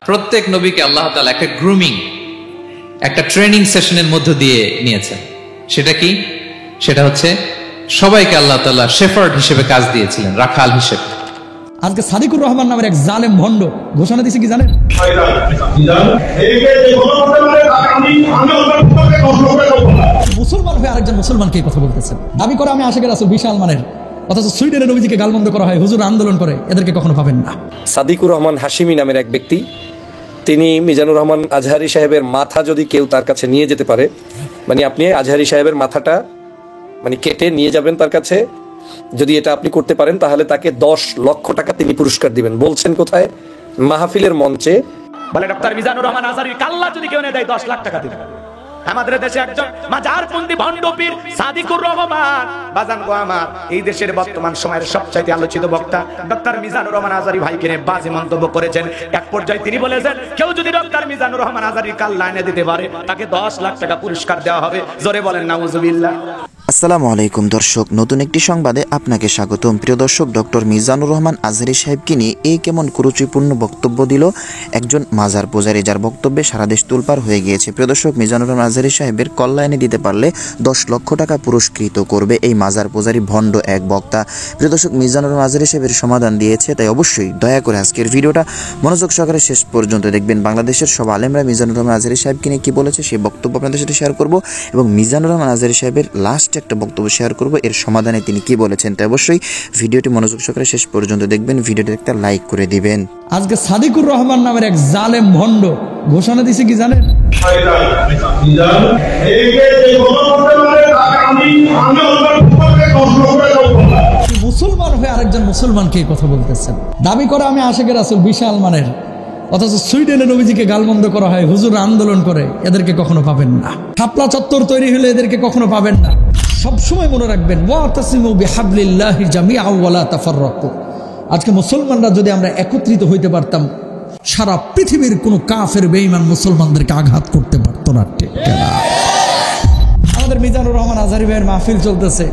প্রত্যেক নবীকে আল্লাহ তাআলা একটা গ্রুমিং, একটা ট্রেনিং সেশনের মধ্য দিয়ে নিয়েছেন। সেটা কি? সেটা হচ্ছে সবাইকে আল্লাহ তাআলা শেফার্ড হিসেবে কাজ দিয়েছিলেন, রাখাল হিসেবে। আজকে সাদিকুর রহমান নামের এক জালেম ভণ্ড ঘোষণা দিয়েছে কি জানেন? মুসলমান হয়ে আরেকজন মুসলমানকে কথা বলতেছেন, দাবি করে আমি আশিকের রাসূল বিশাল মানের, অথচ সুইডেনের নবীজিকে গালমন্দ করা হয়, হুজুর আন্দোলন করে, এদেরকে কখনো পাবেন না। সাদিকুর রহমান হাশিমি নামের এক ব্যক্তি, তিনি মিজানুর রহমান আজহারি সাহেবের মাথা যদি কেউ তার কাছে নিয়ে যেতে পারে, মানে আপনি আজহারি সাহেবের মাথাটা মানে কেটে নিয়ে যাবেন তার কাছে, যদি এটা আপনি করতে পারেন তাহলে তাকে 10 লক্ষ টাকা তিনি পুরস্কার দিবেন। বলছেন কোথায়? মাহফিলের মঞ্চে। বলে ডক্টর মিজানুর রহমান আজহারির কাল্লা যদি কেউ নিয়ে দেয় 10 লাখ টাকা দিবেন। আমাদের দেশে একজন মাজারপন্থী ভণ্ড পীর সাদিকুর রহমান, বাজান গো আমার, এই দেশের বর্তমান সময়ের সবচাইতে আলোচিত বক্তা ডক্টর মিজানুর রহমান আজহারি ভাইকে নিয়ে বাজে মন্তব্য করেছেন। এক পর্যায়ে তিনি বলেছেন, কেউ যদি ডক্টর মিজানুর রহমান আজহারির কাল্লা এনে দিতে পারে তাকে 10 লাখ টাকা পুরস্কার দেওয়া হবে। জোরে বলেন নাউজুবিল্লাহ। আসসালামু আলাইকুম দর্শক, নতুন একটি সংবাদে আপনাকে স্বাগতম। প্রিয় দর্শক, ডক্টর মিজানুর রহমান আজহারি সাহেবকে নিয়ে এই কেমন কুরুচিপূর্ণ বক্তব্য দিল একজন মাজার পূজারী, যার বক্তব্যে সারা দেশ তোলপাড় হয়ে গিয়েছে। প্রিয় দর্শক, মিজানুর রহমান আজহারি সাহেবের কল্লা এনে দিতে পারলে 10 লক্ষ টাকা পুরস্কৃত করবে এই মাজার পূজারী ভণ্ড এক বক্তা। প্রিয় দর্শক, মিজানুর রহমান আজহারি সাহেবের সমাধান দিয়েছে, তাই অবশ্যই দয়া করে আজকের ভিডিওটা মনোযোগ সহকারে শেষ পর্যন্ত দেখবেন। বাংলাদেশের সব আলেমরা মিজানুর রহমান আজহারি সাহেবকে নিয়ে কি বলেছে সেই বক্তব্য আপনাদের সাথে শেয়ার করব, এবং মিজানুর রহমান আজহারি সাহেবের লাস্ট একটা বক্তব্য শেয়ার করব, এর সমাধানে তিনি কি বলেছেন। তাই অবশ্যই ভিডিওটি মনোযোগ সহকারে শেষ পর্যন্ত দেখবেন, ভিডিওটি একটা লাইক করে দিবেন। আজকে সাদিকুর রহমান নামের এক জালেম ভণ্ড ঘোষণা দিয়েছে কি জানেন? মুসলমান হয়ে আরেকজন মুসলমানকে কথা বলতেছেন, দাবি করে আমি আশিকের রাসূল বিশাল মানের, অথচ সুইডেনের নবীজিকে গালমন্দ করা হয়, হুজুর আন্দোলন করে, এদেরকে কখনো পাবেন না। শাপলা চত্বর তৈরি হলে এদেরকে কখনো পাবেন না। সবসময় মনে রাখবেন, ওয়াতাসিমু বিহাবলিল্লাহি জামিআন ওয়া লা তাফাররাকু। আজকে মুসলমানরা যদি আমরা একত্রিত হইতে পারতাম, সারা পৃথিবীর কোনো কাফের বেঈমান মুসলমানদেরকে আঘাত করতে পারত না। ঠিক না? আমাদের মিজানুর রহমান আজহারি ভাইয়ের মাহফিল চলতেছে,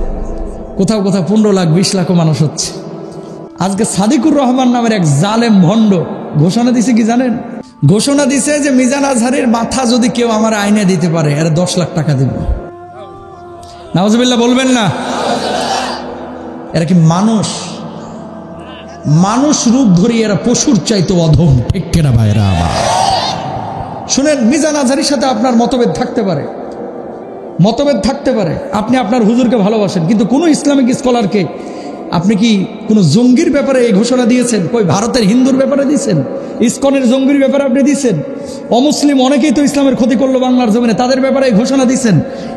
কোথাও কোথাও 15 লাখ 20 লাখও মানুষ হচ্ছে। আজকে সাদিকুর রহমান নামের এক জালেম ভণ্ড ঘোষণা দিছে কি জানেন? ঘোষণা দিছে যে মিজান আজহারির মাথা যদি কেউ আমার আইনে দিতে পারে, এর 10 লাখ টাকা দিব। নাউজুবিল্লাহ বলবেন না? এরা কি মানুষ? মানুষ রূপ ধরি এরা পশুর চাইতে অধম। ঠিক কিনা ভাইরা আমার? শুনেন, মিজান আজহারির সাথে আপনার মতভেদ থাকতে পারে, মতভেদ থাকতে পারে, আপনি আপনার হুজুরকে ভালোবাসেন, কিন্তু কোন ইসলামিক স্কলারকে আপনি কি কোন জঙ্গির ব্যাপারে এই ঘোষণা দিয়েছেন? কই ভারতের হিন্দুর ব্যাপারে দিয়েছেন? ইসকনের জঙ্গির ব্যাপারে আপনি দিয়েছেন? অমুসলিম অনেকেই তো ইসলামের ক্ষতি করলো বাংলার জমিনে, তাদের ব্যাপারে এই ঘোষণা দিয়েছেন।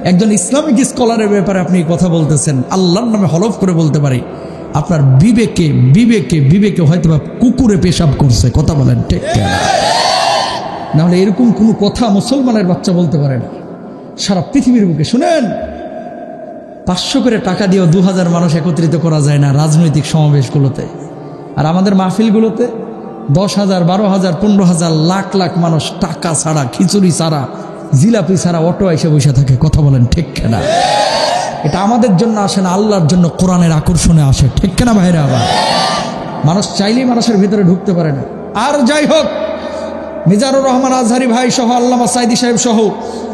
একজন ইসলামিক স্কলারের ব্যাপারে আপনি কথা বলতেছেন। আল্লাহর নামে হলফ করে বলতে পারি, আপনার বিবেকে বিবেকে বিবেকে হয়তো বা কুকুরে পেশাব করছে। কথা বলেন ঠিক না? নাহলে এরকম কোনো কথা মুসলমানের বাচ্চা বলতে পারে না সারা পৃথিবীর বুকে। শুনেন, 500 করে টাকা দিয়েও 2000 মানুষ একত্রিত করা যায় না রাজনৈতিক সমাবেশগুলোতে, আর আমাদের মাহফিলগুলোতে 10,000 12,000 15,000 লাখ লাখ মানুষ টাকা ছাড়া, খিচুড়ি ছাড়া, জিলাপি ছাড়া অটো এসে বসে থাকে। কথা বলেন ঠিক না? এটা আমাদের জন্য আসে না, আল্লাহর জন্য, কোরআনের আকর্ষণে আসে। ঠিক না ভাইরা? আবার মানুষ চাইলেই মানুষের ভিতরে ঢুকতে পারে না। আর যাই হোক, মিজানুর রহমান আজহারি ভাই সহ, আল্লামা সাইদি সাহেব সহ,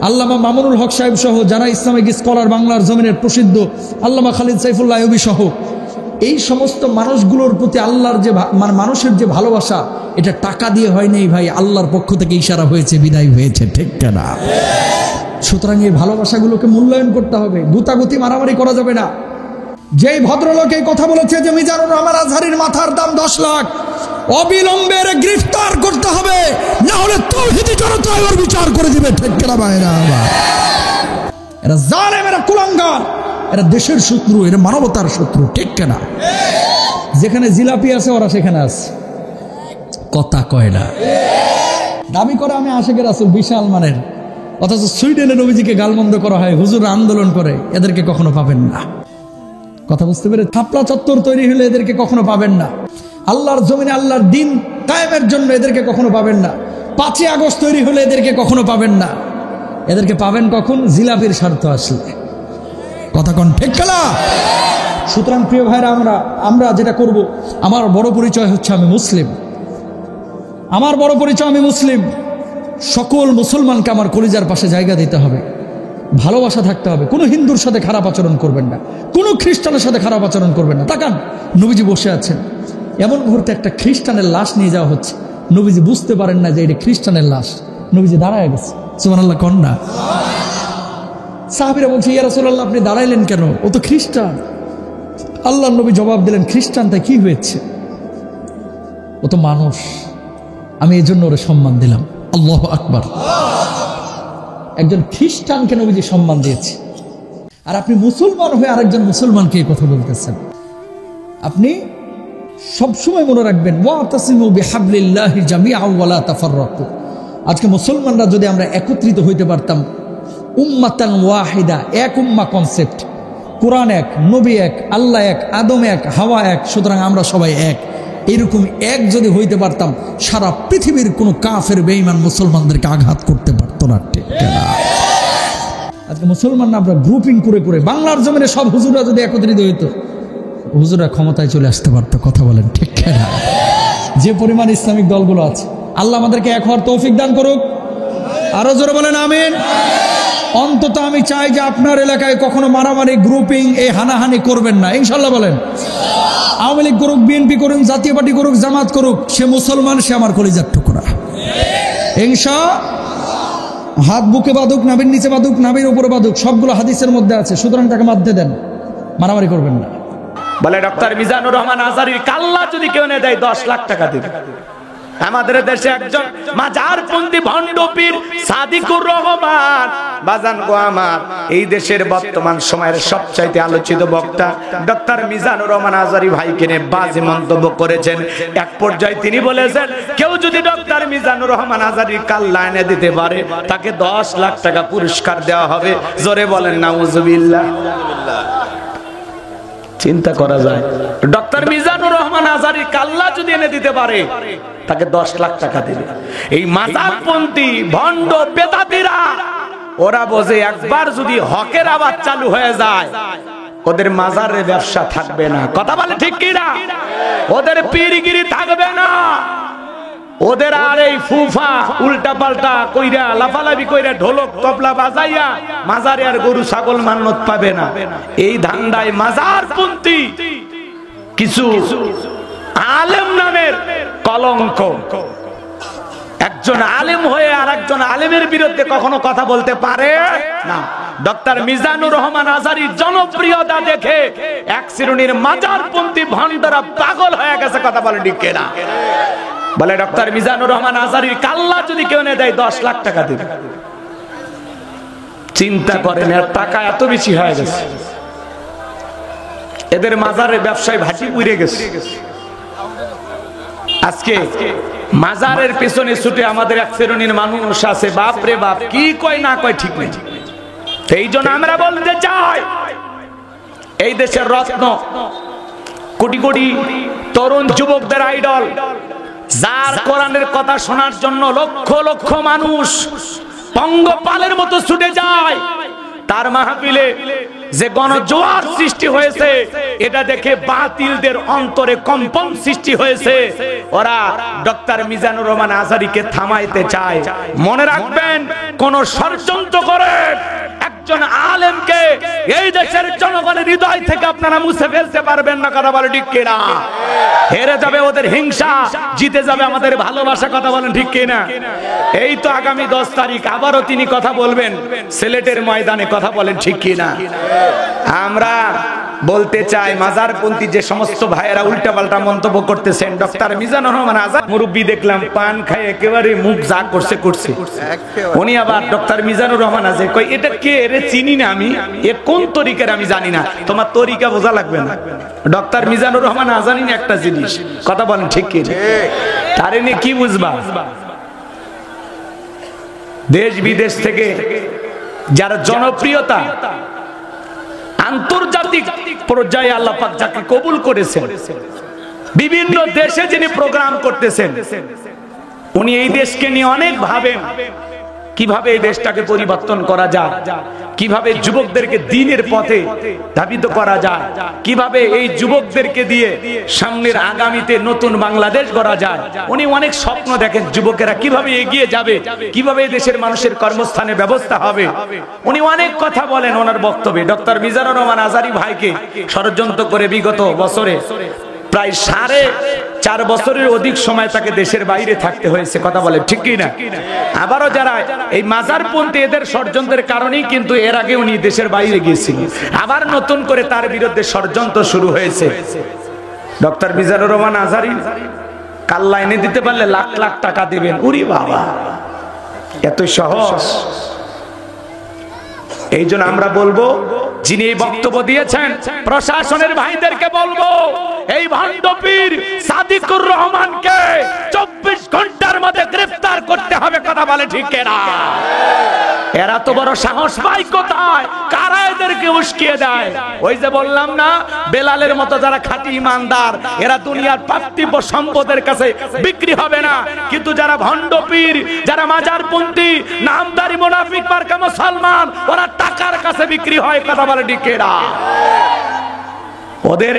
আল্লামা মামুনুল হক সাহেব সহ, যারা ইসলামিক স্কলার বাংলার জমিনের প্রসিদ্ধ, আল্লামা খালিদ সাইফুল্লাহ আইয়ুবী সহ, এই সমস্ত মানুষগুলোর প্রতি আল্লাহর যে মানুষের যে ভালোবাসা, এটা টাকা দিয়ে হয় নাই ভাই, আল্লাহর পক্ষ থেকে ইশারা হয়েছে, বিদায় হয়েছে। ঠিক না? সুতরাং এই ভালোবাসাগুলোকে মূল্যায়ন করতে হবে, গুতাগুতি মারামারি করা যাবে না। যেই ভদ্রলোক এই কথা বলেছে যে মিজানুর রহমান আজহারির মাথার দাম 10 লাখ, অবিলম্বে গ্রেফতার করতে হবে, না হলে তাওহীদি জনতা এর বিচার করে দিবে। ঠিক না ভাইরা? এরা জালেম, এরা কুলাঙ্গার, এরা দেশের শত্রু, এরা মানবতার শত্রু। ঠিক না? যেখানে জিলাপি আছে ওরা সেখানে আছে, কথা কয় না। দাবি করে আমি আশিকের রাসূল বিশাল মানের, অথচ সুইডেনের নবীজিকে গালমন্দ করা হয়, হুজুর আন্দোলন করে, এদেরকে কখনো পাবেন না। কথা বুঝতে পেরে? শাপলা চত্বর তৈরি হলে এদেরকে কখনো পাবেন না। আল্লাহর জমিনে আল্লাহর দিন কায়েমের জন্য এদেরকে কখনো পাবেন না। 5ই আগস্ট তৈরি হলে এদেরকে কখনো পাবেন না। এদেরকে পাবেন কখন? জিলাপির স্বার্থ আসলে। কথা কোন ঠিক না? সুতরাং প্রিয় ভাইরা, আমরা যেটা করব, আমার বড় পরিচয় হচ্ছে আমি মুসলিম। আমার বড় পরিচয়, আমি মুসলিম। সকল মুসলমানকে আমার কলিজার পাশে জায়গা দিতে হবে, ভালোবাসা থাকতে হবে। কোনো হিন্দুর সাথে খারাপ আচরণ করবেন না, কোনো খ্রিস্টানের সাথে খারাপ আচরণ করবেন না। তাকান, নবীজি বসে আছেন, এমন মুহূর্তে একটা খ্রিস্টানের লাশ নিয়ে যাওয়া হচ্ছে। নবীজি বুঝতে পারেন না যে এটা খ্রিস্টানের লাশ। নবীজি দাঁড়ায় গেছে, সুবহানাল্লাহ কন্যা। সাহাবীরা বলছে, ইয়া রাসূলুল্লাহ, আপনি দাঁড়াইলেন কেন? ও তো খ্রিস্টান। আল্লাহর নবী জবাব দিলেন, খ্রিস্টান তাই কি হয়েছে? ও তো মানুষ, আমি এই জন্য ওরে সম্মান দিলাম। আল্লাহু আকবার। একজন খ্রিস্টানকে নবীজি সম্মান দিয়েছে, আর আপনি মুসলমান হয়ে আরেকজন মুসলমানকে এই কথা বলতেছেন। আপনি সবসময় মনে রাখবেন, ওয়াতাসিমু বিহাবলিল্লাহি জামিআন ওয়া লা তাফাররাকু। আজকে মুসলমানরা যদি আমরা একত্রিত হইতে পারতাম, উম্মাতান ওয়াহিদা, এক উম্মা কনসেপ্ট, কোরআন এক, নবী এক, আল্লাহ এক, আদম এক, হাওয়া এক, সুতরাং আমরা সবাই এক, এরকম এক যদি হইতে পারতাম, সারা পৃথিবীর কোনো কাফের বেঈমান মুসলমানদেরকে আঘাত করতে পারতো না। ঠিক না? আজকে মুসলমানরা আমরা গ্রুপিং করে করে, বাংলার জমিনে সব হুজুররা যদি একত্রিত হইতো, হুজুররা ক্ষমতায় চলে আসতে পারতো। কথা বলেন ঠিক না? যে পরিমাণ ইসলামিক দলগুলো আছে, আল্লাহ আমাদেরকে এক হওয়ার তৌফিক দান করুক। আরো জোরে বলেন আমিন। অন্তত আমি চাই যে আপনার এলাকায় কখনো মারামারি, গ্রুপিং, এই হানাহানি করবেন না, ইনশাল্লাহ বলেন। আওয়ামী লীগ করুক, বিএনপি করুক, জাতীয় পার্টি করুক, জামাত করুক, সে মুসলমান, সে আমার কলিজার টুকরা। ইনশাআল্লাহ। হাত বুকে বাঁধুক, নাভির নিচে বাঁধুক, নাভির উপরে বাঁধুক, সবগুলো হাদিসের মধ্যে আছে, সুতরাং তাকে মাধ্যে দেন, মারামারি করবেন না। বলে ডক্টর মিজানুর রহমান আজহারীর কাল্লা যদি কেউ এনে দেয় 10 লাখ টাকা দিবে। আমাদের দেশে একজন মাজারপন্থী ভণ্ড পীর সাদিকুর রহমান, বাজান গো আমার, এই দেশের বর্তমান সময়ের সবচাইতে আলোচিত বক্তা ডক্টর মিজানুর রহমান আজহারী ভাইকে নিয়ে বাজে মন্তব্য করেছেন। এক পর্যায়ে তিনি বলেছেন, কেউ যদি ডক্টর মিজানুর রহমান আজহারীর কাল্লা এনে দিতে পারে, তাকে 10 লাখ টাকা পুরস্কার দেওয়া হবে। জোরে বলেন নাউজুবিল্লাহ। চিন্তা করা যায়, ডক্টর মিজানুর রহমান আজহারীর কাল্লা যদি এনে দিতে পারে, তাকে 10 লাখ টাকা দেবে। এই মাজারপন্থী ভণ্ড বেদাতীরা, ওরা বোঝে একবার যদি হকের আবাদ চালু হয়ে যায়, ওদের মাজারের ব্যবসা থাকবে না। কথা বলে ঠিক কি না? ওদের পীরগিরি থাকবে না, ওদের আর এই ফুফা উল্টা পাল্টা কইরা, লাফালাফি কইরা, ঢোলক তবলা বাজাইয়া মাজারে আর গরু ছাগল মান্নত পাবে না। এই ধান্দায় মাজারপন্থী কিছু আলেম নামের কলঙ্ক, একজন আলেম হয়ে আর একজন আলেমের বিরুদ্ধে কখনো কথা বলতে পারে না। ডক্টর মিজানুর রহমান আজহারীর জনপ্রিয়তা দেখে এক শ্রেণীর মাজারপন্থী ভণ্ডরা পাগল হয়ে গেছে। কথা বলে ঠিক না? বলে ডক্টর মিজানুর রহমান আজহারীর কাল্লা যদি কেউ এনে দেয় 10 লাখ টাকা দেবে। চিন্তা করেন, এর টাকা এত বেশি হয়ে গেছে, এদের মাজারের ব্যবসায় ভাটি উড়ে গেছে। আজকে মাজারের পেছনে ছুটে আমাদের এক শ্রেণীর মানুষ আছে, বাপ রে বাপ, কি কয় না কয় ঠিক নেই। এই জন্য আমরা বলতে চাই, এই দেশের রত্ন, কোটি কোটি তরুণ যুবকদের আইডল, যার কোরআনের কথা শোনার জন্য লক্ষ লক্ষ মানুষ পঙ্গপালের মতো ছুটে যায়, তার মাহফিলে যে গণজোয়ার সৃষ্টি হয়েছে, এটা দেখে বাতিলদের অন্তরে কম্পন সৃষ্টি হয়েছে। ওরা ডক্টর মিজানুর রহমান আজহারীকে থামাইতে চায়। মনে রাখবেন, কোন ষড়যন্ত্র করে একজন আলেমকে এই দেশের জনগণের হৃদয় থেকে আপনারা মুছে ফেলতে পারবেন না। কথা বলে ঠিক কিনা? হেরে যাবে ওদের হিংসা, জিতে যাবে আমাদের ভালোবাসা। কথা বলেন ঠিক কিনা? এই তো আগামী 10 তারিখ আবারও তিনি কথা বলবেন সিলেটের ময়দানে। কথা বলেন ঠিক কিনা? আমরা বলতে চাই, মাজারপন্থী যে সমস্ত ভাইয়েরা উল্টাপাল্টা মন্তব্য করতেছেন, ডক্টর মিজানুর রহমান আজহারী মুরব্বী দেখলাম পান খায় একেবারে মুখ যা করছে, উনি আবার ডক্টর মিজানুর রহমান আজহারী কই, এটা কে রে, চিনি না আমি, এ কোন তরিকার আমি জানি না। তোমার তরিকা বোঝা লাগবে না, ডক্টর মিজানুর রহমান আজহারী একটা জিনিস। কথা বলেন ঠিক কি? তারে নিয়ে কি বুঝবা? দেশ বিদেশ থেকে যারা জনপ্রিয়তা, আন্তর্জাতিক পর্যায়ে আল্লাহ পাক যাকে কবুল করেছেন, বিভিন্ন দেশে যিনি প্রোগ্রাম করতেছেন, উনি এই দেশকে নিয়ে অনেক ভাবেন কিভাবে এই দেশটাকে পরিবর্তন করা যায়, কিভাবে যুবকদেরকে দ্বীনের পথে ধাবিত করা যায়, কিভাবে এই যুবকদেরকে দিয়ে সামনের আগামীতে নতুন বাংলাদেশ গড়া যায়। উনি অনেক স্বপ্ন দেখেন যুবকেরা কিভাবে এগিয়ে যাবে, কিভাবে দেশের মানুষের কর্মস্থানের ব্যবস্থা হবে। উনি অনেক কথা বলেন ওনার বক্তব্যে। ডক্টর মিজানুর রহমান আজহারী ভাইকে ষড়যন্ত্র করে বিগত বছরে প্রায় 4.5 বছরের অধিক সময় তাকে দেশের বাইরে থাকতে হয়েছে। কথা বলে ঠিক কি না? আবারও যারা এই মাজারপন্থী এদের ষড়যন্ত্রের কারণেই কিন্তু এর আগে উনি দেশের বাইরে গিয়েছিলেন, আবার নতুন করে তার বিরুদ্ধে ষড়যন্ত্র শুরু হয়েছে। ডক্টর মিজানুর রহমান আজহারী কাল্লা এনে দিতে পারলে লাখ লাখ টাকা দিবেন। উরি বাবা, এত সহজ? এই জন্য আমরা বলবো, যিনি এই বক্তব্য দিয়েছেন প্রশাসনের ভাইদেরকে বলবো, এই ভণ্ড পীর সাদিকুর রহমানকে 24 ঘন্টার মধ্যে গ্রেফতার করতে হবে। কথা বলে ঠিক না? এরা তো বড় সাহস পায় কোথায়? কারা এদেরকে উস্কিয়ে দেয়? ওই যে বললাম না, বেলালের মতো যারা খাঁটি ইমানদার, এরা দুনিয়ার পার্থিব সম্পদের কাছে বিক্রি হবে না। কিন্তু যারা ভণ্ড পীর, যারা মাজারপন্থী, নামদারি মুনাফিক মার্কা মুসলমান, ওরা টাকার কাছে বিক্রি হয়। কথা বলে ঠিক না? ওদের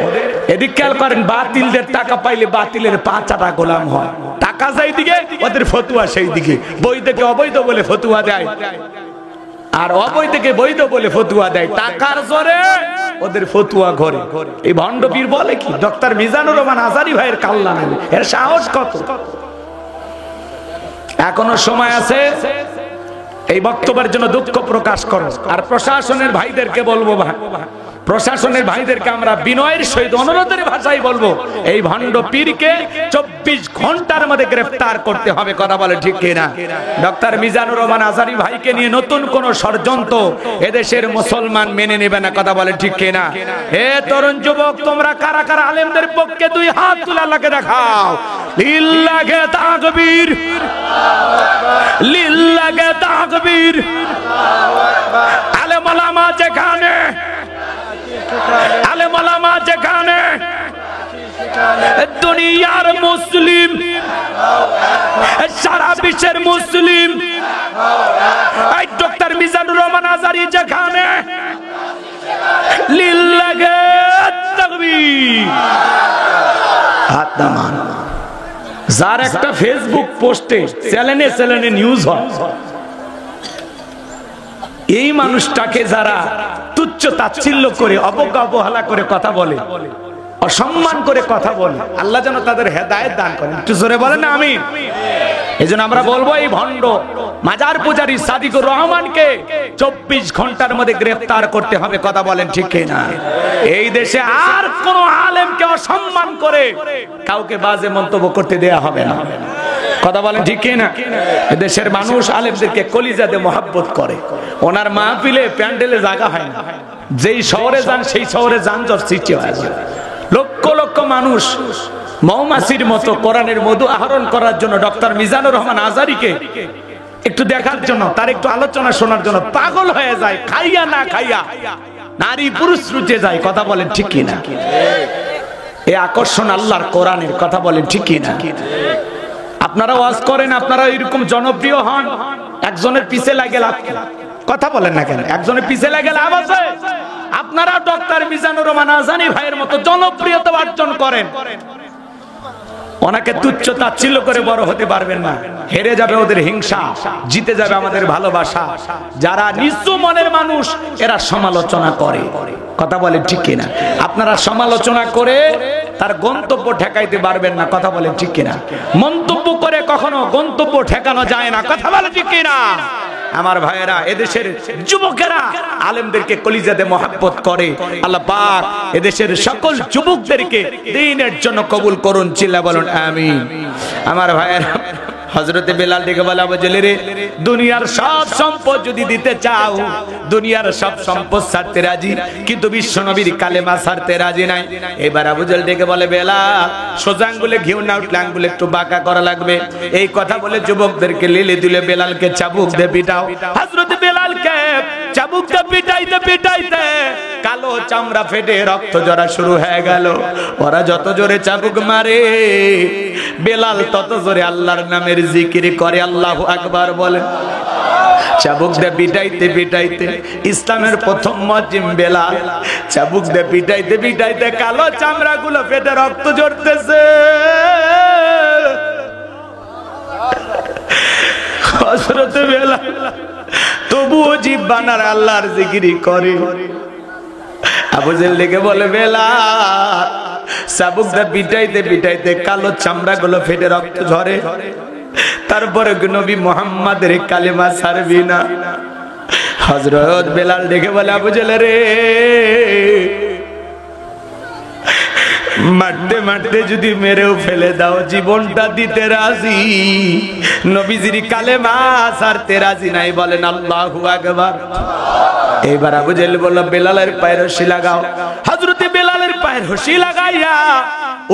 এদিক খেয়াল করেন, বাতিলদের টাকা পাইলে বাতিলের পাঁচাটা গোলাম হয়। টাকা সেই দিকে, ওদের ফতুয়া সেই দিকে। বৈধকে অবৈধ বলে ফতুয়া দেয়, আর অবৈধকে বৈধ বলে ফতুয়া দেয়। টাকার জোরে ওদের ফতুয়া ঘরে। এই ভণ্ড পীর বলে কি? ডক্টর মিজানুর রহমান আজহারী ভাইয়ের কাল্লা নেবে, এর সাহস কত? এখনো সময় আছে, এই বক্তব্যের জন্য দুঃখ প্রকাশ করো। আর প্রশাসনের ভাইদেরকে বলবো, প্রশাসনের ভাইদেরকে আমরা বিনয়ের সহিত অনুরোধের ভাষায় বলবো, এই ভণ্ড পীরকে 24 ঘন্টার মধ্যে গ্রেফতার করতে হবে। কথা বলে ঠিক কিনা? ডক্টর মিজানুর রহমান আজহারী ভাইকে নিয়ে নতুন কোন ষড়যন্ত্র এদেশের মুসলমান মেনে নেবে না। কথা বলে ঠিক কিনা? হে তরুণ যুবক, তোমরা কারা কারা আলেমদের পক্ষে 2 হাত তুলে আল্লাহকে দেখাও। লিল্লাহে তাকবীর, লিল্লাহে তাকবীর। আলেম ওলামা যেখানে, আলেম ওলামা যেখানে, দুনিয়ার মুসলিম, সারা বিশ্বের মুসলিম, এই ডক্টর মিজানুর রহমান আজহারী যেখানে, লিল্লাহে তাকবীর। হাত নামান। যার একটা ফেসবুক পোস্টে চ্যানেলে নিউজ হয়, এই মানুষটাকে যারা তুচ্ছ তাচ্ছিল্য করে, অবজ্ঞা অবহেলা করে কথা বলে, অসম্মান করে কথা বলে, আল্লাহ যেন তাদের হেদায়েত দান করেন। একটু জোরে বলেন না আমিন। এজন্য আমরা বলবো, এই ভণ্ড মাজার পূজারী সাদিকুর রহমানকে 24 ঘন্টার মধ্যে গ্রেফতার করতে হবে। কথা বলেন ঠিক কিনা? এই দেশে আর কোন আলেমকে অসম্মান করে কাউকে বাজে মন্তব্য করতে দেয়া হবে না। কথা বলেন ঠিক কিনা? দেশের মানুষ আলেমদেরকে কলিজাতে মহব্বত করে। ওনার মাহফিলে প্যান্ডেলে জায়গা হয় না। যেই শহরে যান সেই শহরে যানজট সৃষ্টি হয়। লক্ষ লক্ষ মানুষ মৌমাছির মতো কোরআনের মধু আহরণ করার জন্য ডক্টর মিজানুর রহমান আজহারীকে একটু দেখার জন্য, তার একটু আলোচনা শোনার জন্য পাগল হয়ে যায়। খাইয়া না খাইয়া নারী পুরুষ রুচে যায়। কথা বলেন ঠিক কিনা? এই আকর্ষণ আল্লাহর কোরআনের। কথা বলেন ঠিক কিনা? আপনারা ওয়াজ করেন, আপনারা এরকম জনপ্রিয় হন, একজনের পিছে লাগে লাভ। কথা বলেন না কেন? একজনের পিছে লাগে লাভ আছে? আপনারা ডক্টর মিজানুর রহমান আজহারী ভাইয়ের মতো জনপ্রিয়তা অর্জন করেন, ওনাকে তুচ্ছ তাচ্ছিল্য করে বড় হতে পারবেন না। হেরে যাবে ওদের হিংসা, জিতে যাবে আমাদের ভালোবাসা। যারা নিচু মনের মানুষ, এরা সমালোচনা করে। কথা বলেন ঠিক কিনা? আপনারা সমালোচনা করে তার গন্তব্য ঠেকাইতে পারবেন না। কথা বলেন ঠিক কিনা? মন্তব্য করে কখনো গন্তব্য ঠেকানো যায় না। কথা বলেন ঠিক কিনা? আমার ভাইয়েরা, এদেশের যুবকেরা আলেমদেরকে কলিজাতে মহব্বত করে। আল্লাহ পাক এদেশের সকল যুবকদেরকে দ্বীনের জন্য কবুল করুন। চিল্লা বলুন আমিন। আমার ভাইয়েরা, হযরতে বেলাল ডেকে বলে, আবু জেলে রে, দুনিয়ার সব সম্পদ যদি দিতে চাও, দুনিয়ার সব সম্পদ ছাড়তে রাজি, কিন্তু বিশ্ব নবীর কালেমা ছাড়তে রাজি নাই। এবার আবু জেল ডেকে বলে, বেলাল, সোজা আঙ্গুলে ঘিউ না উঠলে আঙ্গুলে একটু বাঁকা করা লাগবে। এই কথা বলে যুবকদেরকে লেলে দিলে বেলালকে চাবুক দিয়ে পিটাও। হযরতে বেলালকে চাবুক দিয়ে পিটাইতে পিটাইতে কালো চামড়া ফেটে রক্ত ঝরা শুরু হয়ে গেল। ওরা যত জোরে চাবুক মারে, বেলাল তত জোরে আল্লাহর নামের জিকির করে। আল্লাহু আকবার বলেন। চাবুক দিয়ে পিটাইতে পিটাইতে ইসলামের প্রথম মুয়াজ্জিন বেলাল চাবুক দিয়ে পিটাইতে পিটাইতে কালো চামড়াগুলো ফেটে রক্ত ঝরতেছে। হযরত বেলাল তবুও জিহ্বানার আল্লাহর জিকিরি করে। আবু জেহেল ডেকে বলে, বেলাল চাবুক দিয়ে পিটাইতে পিটাইতে কালো চামড়াগুলো ফেটে রক্ত ঝরে, তারপরে নবী মুহাম্মাদের কালেমা ছাড়বি না? হযরত বেলাল ডেকে বলে, আবু জেহেল রে, মারতে মারতে যদি মেরেও ফেলে দাও জীবনটা দিতে রাজি, নবীজির কালেমা ছাড়তে রাজি নাই। বলেন আল্লাহু আকবার। এইবার আবু জেহেল বলল, বেলালের পায়ের রশি লাগাও। হযরত বেলালের পায়ের রশি লাগাইয়া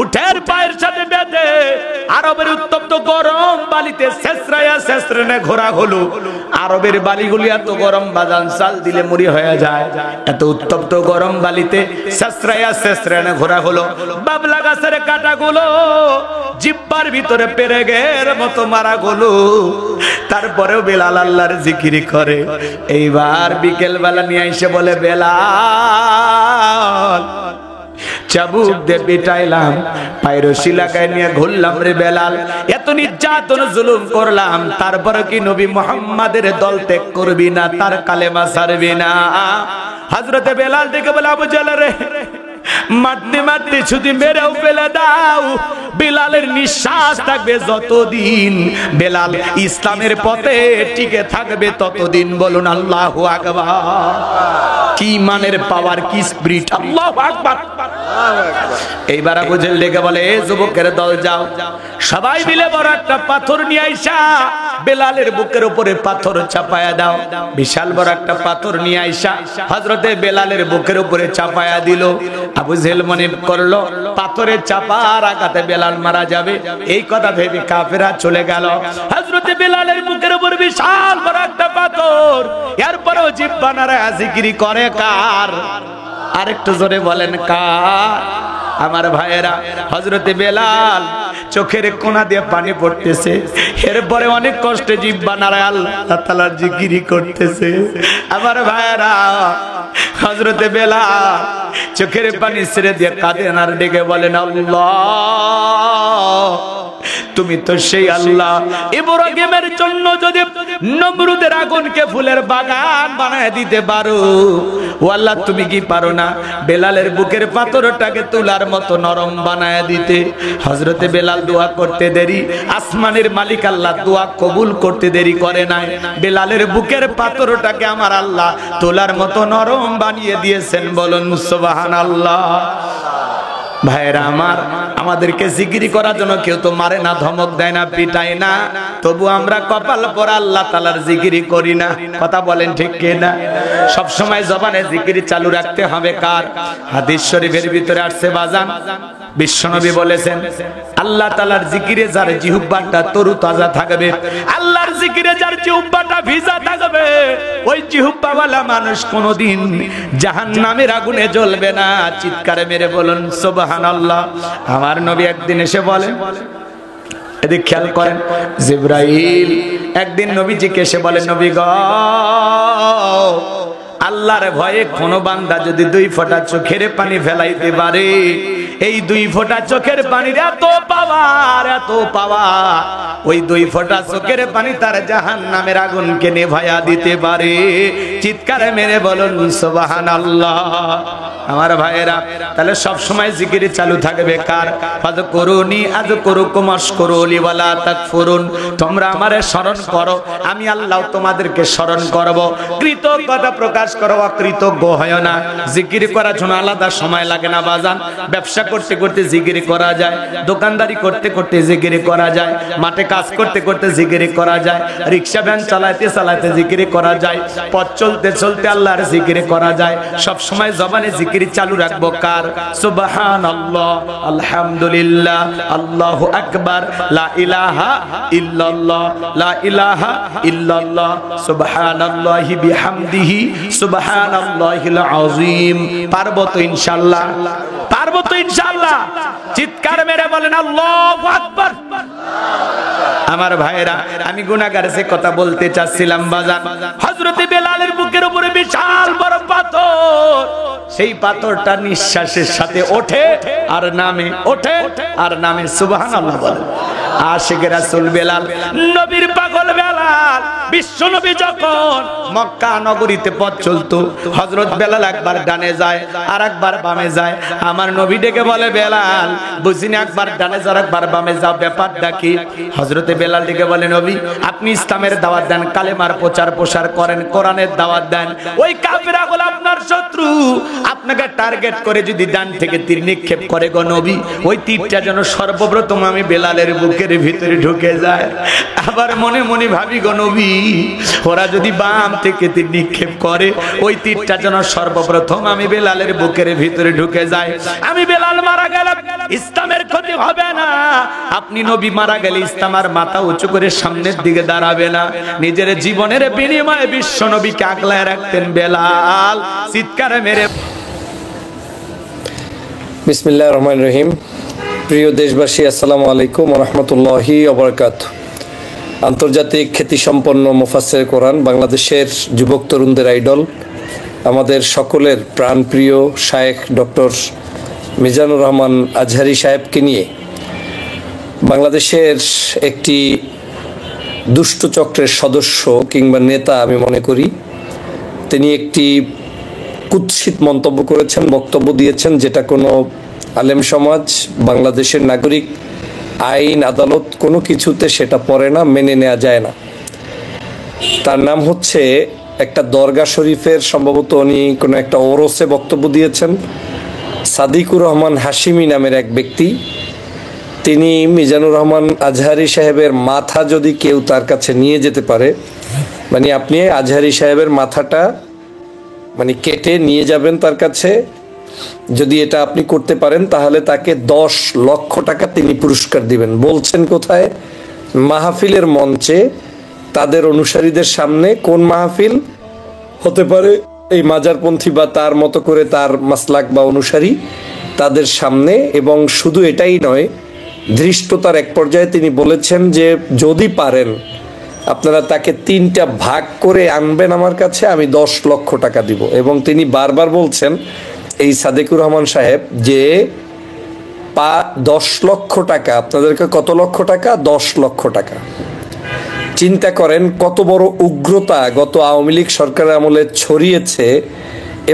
উঠের পায়ের সাথে বেঁধে আরবের উত্তপ্ত গরম বালিতে শেষরায়া শেষরেনে ঘোরা হলো। আরবের বালিগুলি এত গরম বাজান, চাল দিলে মুড়ি হয়ে যায়। এত উত্তপ্ত গরম বালিতে শেষরায়া শেষরেনে ঘোরা হলো। বাবলা গাছের কাঁটাগুলো জিহ্বার ভিতরে পেরেগের মতো মারা গেল। তারপরেও বেলাল আল্লাহর জিকির করে। এইবার বিকেল বেলা নিয়ে এসে বলে, বেলাল চাবুক দিয়ে পিটাইলাম, পায়ের রশি লাগায় নিয়ে ঘুরলাম রে বেলাল, এত নির্যাতন জুলুম করলাম, তারপরে কি নবী মুহাম্মাদের দল ত্যাগ করবি না, তার কালেমা ছাড়বি না? হযরতে বেলাল দেখে বলে, আবু জেহেল রে, মারতে মারতে শুধু মেরেও ফেলে দাও, বেলালের নিঃশ্বাস থাকবে যতদিন, বেলাল ইসলামের পথে টিকে থাকবে ততদিন। বলুন আল্লাহু আকবার। কি মানের পাওয়ার, কি স্পিরিট! আল্লাহু আকবার। এইবার আবু জেহেল ডেকে বলে, এ যুবকের দল যাও, সবাই মিলে বড় একটা পাথর নিয়ে আইসা বেলালের বুকের উপরে পাথর চাপায়া দাও। বিশাল বড় একটা পাথর নিয়ে আইসা হযরতে বেলালের বুকের উপরে চাপায়া দিল। আবু জেহেল মনে করলো পাথরের চাপার আঘাতে বেলাল মারা যাবে, এই কথা ভেবে কাফেররা চলে গেল। হযরতে বেলালের বুকের উপর বিশাল বড় একটা পাথর, এরপরেও জিহ্বা নাড়ায়া জিকির করে কার? আরেকটু জোরে বলেন কার? আমার ভাইয়েরা, হযরতে বেলাল চোখের কোনা দিয়ে পানি পড়তেছে, এরপরে অনেক কষ্টে জিহ্বা নাড়ায় আল্লাহ তাআলার জিকির করতেছে। আমার ভাইয়েরা, হযরতে বেলাল চোখের পানি ছেড়ে দিয়ে কাঁদেন আর ডেকে বলেন, আল্লাহ তুমি তো সেই আল্লাহ, ইব্রাহিমের জন্য যদি নমরুদের আগুনকে ফুলের বাগান বানায় দিতে পারো, ও আল্লাহ তুমি কি পারো না বেলালের বুকের পাথরটাকে তুলার মতো নরম বানায় দিতে? হযরতে বেলাল দোয়া করতে দেরি, আসমানের মালিক আল্লাহ দোয়া কবুল করতে দেরি করে নাই। বেলালের বুকের পাথরটাকে আমার আল্লাহ তুলার মতো নরম বানিয়ে দিয়েছেন। বলুন সুবহানাল্লাহ। ভাইরা আমার, আমাদেরকে জিকির করার জন্য কেউ তো মারে না, ধমক দেয় না, পিটায় না, তবু আমরা কপাল পর আল্লাহ তাআলার জিকির করি না। কথা বলেন ঠিক কি না? সব সময় জবানে জিকির চালু রাখতে হবে। কার? হাদিস শরীফের ভিতরে আসছে বাজান, বিশ্বনবী বলেছেন, আল্লাহ তাআলার জিকিরে যার জিহ্বাটা তরুতাজা থাকবে, আল্লাহর জিকিরে যার জিহ্বাটা ভিজা থাকবে, ওই জিহ্বাওয়ালা মানুষ কোনোদিন জাহান্নামের আগুনে জ্বলবে না। চিৎকার মেরে বলুন সুবহানাল্লাহ। আমার নবী একদিন এসে বলেন, এদিক খেয়াল করেন, জিবরাইল একদিন নবীজিকে এসে বলেন, নবী গো, আল্লাহর ভয়ে কোন বান্দা যদি 2 ফোঁটা চোখের পানি ফেলাইতে পারে, এই 2 ফোঁটা চোখের পানির এত পাওয়ার, এত পাওয়ার, ওই 2 ফোঁটা চোখের পানি তার জাহান্নামের আগুনকে নেভায়া দিতে পারে। চিৎকারে মেরে বলুন সুবহানাল্লাহ। আমার ভাইয়েরা, তাহলে সব সময় জিকির চালু থাকবে। কার? ফাযকুরুনি আযকুরুকুম ওয়াশকুরুলি ওয়ালা তাকফুরুন। তোমরা আমারে স্মরণ করো, আমি আল্লাহ তোমাদেরকে স্মরণ করব। কৃতজ্ঞতা প্রকাশ করো, অকৃতজ্ঞ হয় না। জিকির করার জন্য আলাদা সময় লাগে না বাজান। ব্যবসা করতে করতে জিকির করা যায়, দোকানদারি করতে করতে জিকির করা যায়, মাঠে কাজ করতে করতে জিকির করা যায়, রিকশা ভ্যান চালাতে চালাতে জিকির করা যায়, পথ চলতে চলতে আল্লাহর জিকির করা যায়। সব সময় জবানে জিকির চালু রাখবো। কার? সুবহানাল্লাহ, আলহামদুলিল্লাহ, আল্লাহু আকবার, লা ইলাহা ইল্লাল্লাহ, লা ইলাহা ইল্লাল্লাহ, সুবহানাল্লাহি বিহামদিহি, সুবহানাল্লাহিল আযীম। পারবো তো ইনশাআল্লাহ? পারবো পারবো তো ইনশাআল্লাহ? চিৎকার মেরে বলেন আল্লাহু আকবার। আমার ভাইরা, আমি গুনাহগার সে কথা বলতে চাচ্ছিলাম বাজান। হযরত বেলালের বুকের উপরে বিশাল বড় পাথর, সেই পাথরটা নিঃশ্বাসের সাথে ওঠে আর নামে, ওঠে আর নামে। সুবহানাল্লাহ বলেন। আশিক রাসূল বেলাল, নবীর পাগল বেলাল। বিশ্ব নবী যখন মক্কা নগরীতে পথ চলতো, হযরত বেলাল একবার ডানে যায় আর একবার বামে যায়। আমার নবী ডেকে বলে, বেলাল বুঝিনি, একবার ডানে যাও একবার বামে যাও, ব্যাপারটা কি? হযরত বেলাল ডেকে বলে, নবী আপনি ইসলামের দাওয়াত দেন, কালেমার প্রচার প্রসার করেন, কোরআনের দাওয়াত দেন। ওই কাফেররা হলো আপনার শত্রু, আপনাকে টার্গেট করে যদি ডান থেকে তীর নিক্ষেপ করে গো নবী, ওই তীরটা যেন সর্বপ্রথম আমি বেলালের বুকের ভিতরে ঢুকে যায়। আবার মনে মনে ভাবি গো নবী, ওরা যদি বাম থেকে তীর নিক্ষেপ করে, ওই তীরটা যেন সর্বপ্রথম আমি বেলালের বুকের ভিতরে ঢুকে যায়। আমি বেলাল মারা গেলে ইসলামের ক্ষতি হবে না, আপনি নবী মারা গেলে ইসলাম আর মাথা উঁচু করে সামনের দিকে দাঁড়াবে না। নিজের জীবনের বিনিময়ে বিশ্ব নবীকে আগলায় রাখতেন বেলাল। চিৎকার মেরে বিসমিল্লাহির রহমানির রহিম। প্রিয় দেশবাসী, আসসালামু আলাইকুম ওয়া রাহমাতুল্লাহি ওয়া বারাকাতুহু। আন্তর্জাতিক খ্যাতিসম্পন্ন মুফাসসির কোরআন, বাংলাদেশের যুবক তরুণদের আইডল, আমাদের সকলের প্রাণপ্রিয় শায়েখ ডক্টর মিজানুর রহমান আজহারি সাহেবকে নিয়ে বাংলাদেশের একটি দুষ্ট চক্রের সদস্য কিংবা নেতা আমি মনে করি, তিনি একটি কুৎসিত মন্তব্য করেছেন, বক্তব্য দিয়েছেন, যেটা কোনো আলেম সমাজ, বাংলাদেশের নাগরিক, আইন আদালত কোনো কিছুতে সেটা পড়ে না, মেনে নেওয়া যায় না। তার নাম হচ্ছে, একটা দরগা শরীফের সম্ভবত উনি কোনো একটা ওরসে বক্তব্য দিয়েছেন। সাদিকুর রহমান হাশিমি নামের এক ব্যক্তি, তিনি মিজানুর রহমান আজহারি সাহেবের মাথা যদি কেউ তার কাছে নিয়ে যেতে পারে, মানে আপনি আজহারি সাহেবের মাথাটা মানে কেটে নিয়ে যাবেন তার কাছে, যদি এটা আপনি করতে পারেন তাহলে তাকে 10 লক্ষ টাকা তিনি পুরস্কার দিবেন। বলছেন কোথায়? মাহফিলের মঞ্চে, তাদের অনুসারীদের সামনে। কোন মাহফিল হতে পারে? এই মাজারপন্থী বা তার মতো করে তার মাসলাক বা অনুসারী তাদের সামনে। এবং শুধু এটাই নয়, ধৃষ্টতার এক পর্যায়ে তিনি বলেছেন যে যদি পারেন আপনারা তাকে 3টা ভাগ করে আনবেন আমার কাছে, আমি 10 লক্ষ টাকা দিব। এবং তিনি বারবার বলছেন, এই সাদিকুর রহমান সাহেব, যে 10 লক্ষ টাকা, আপনাদেরকে কত লক্ষ টাকা? 10 লক্ষ টাকা। চিন্তা করেন কত বড় উগ্রতা গত আওয়ামী লীগ সরকারের আমলে ছড়িয়েছে